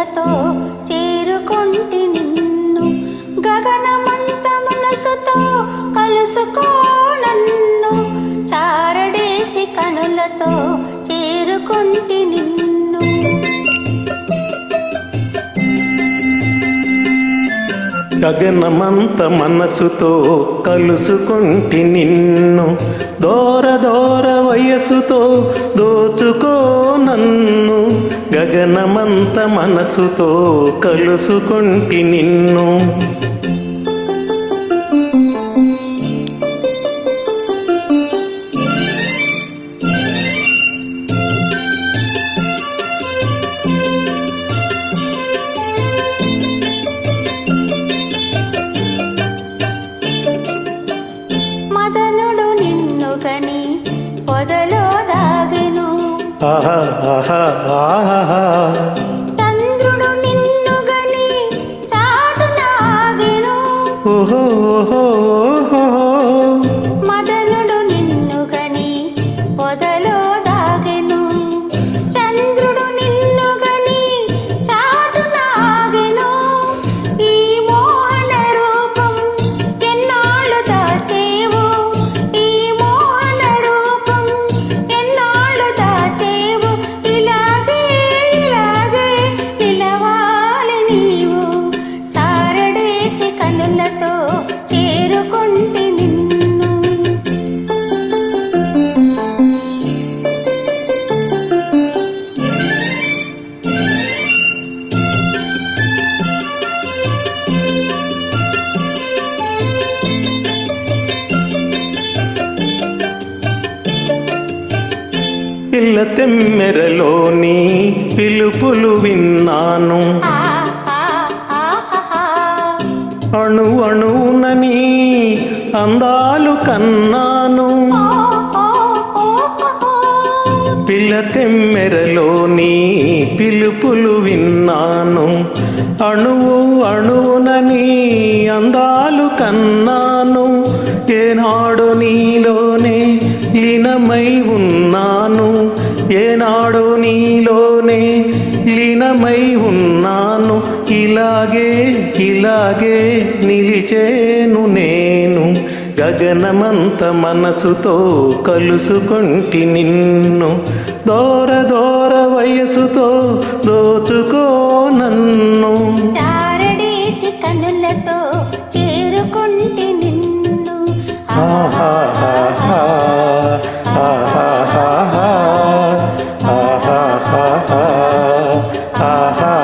కనులతో చేరుకుంటి నిన్ను గగనమంత మనసుతో కలుసుకో నన్ను చారడేసి కనులతో చేరుకుంటి నిన్ను గగనమంత మనసుతో కలుసుకుంటి నిన్ను దూర దూర వయసుతో దోచుకో నన్ను గగనమంత మనసుతో కలుసుకుంటి నిన్ను పొదలో దాగెను ఆహా ఆహా ఆహా చంద్రుడు నిన్ను గని చాటునాగెను ఓహో ఓహో మదనుడు నిన్ను గని పొదలో దాగెను చంద్రుడు నిన్ను గని చాటునాగెను ఈ మోహన రూపం ఎన్నాళ్ళు దాచేవు చేరుకుంటి నిన్ను పిల్ల తెమ్మెరలోని పిలుపులు విన్నాను అణు అణువునని అందాలు కన్నాను పిల్ల తెమ్మెరలోని పిలుపులు విన్నాను అణువు అణువునని అందాలు కన్నాను ఏనాడు నీలోనే లీనమై ఉన్నాను ఏనాడు నీలోనే లీనమై ఉన్నాను ఇలాగే ఇలాగే నిలిచేను నేను గగనమంత మనసుతో కలుసుకుంటి నిన్ను దూర దూర వయసుతో దోచుకో నన్ను చారడేసి కనులతో చేరుకుంటి నిన్ను ఆహా ఆహా ఆహా ఆహా ఆహా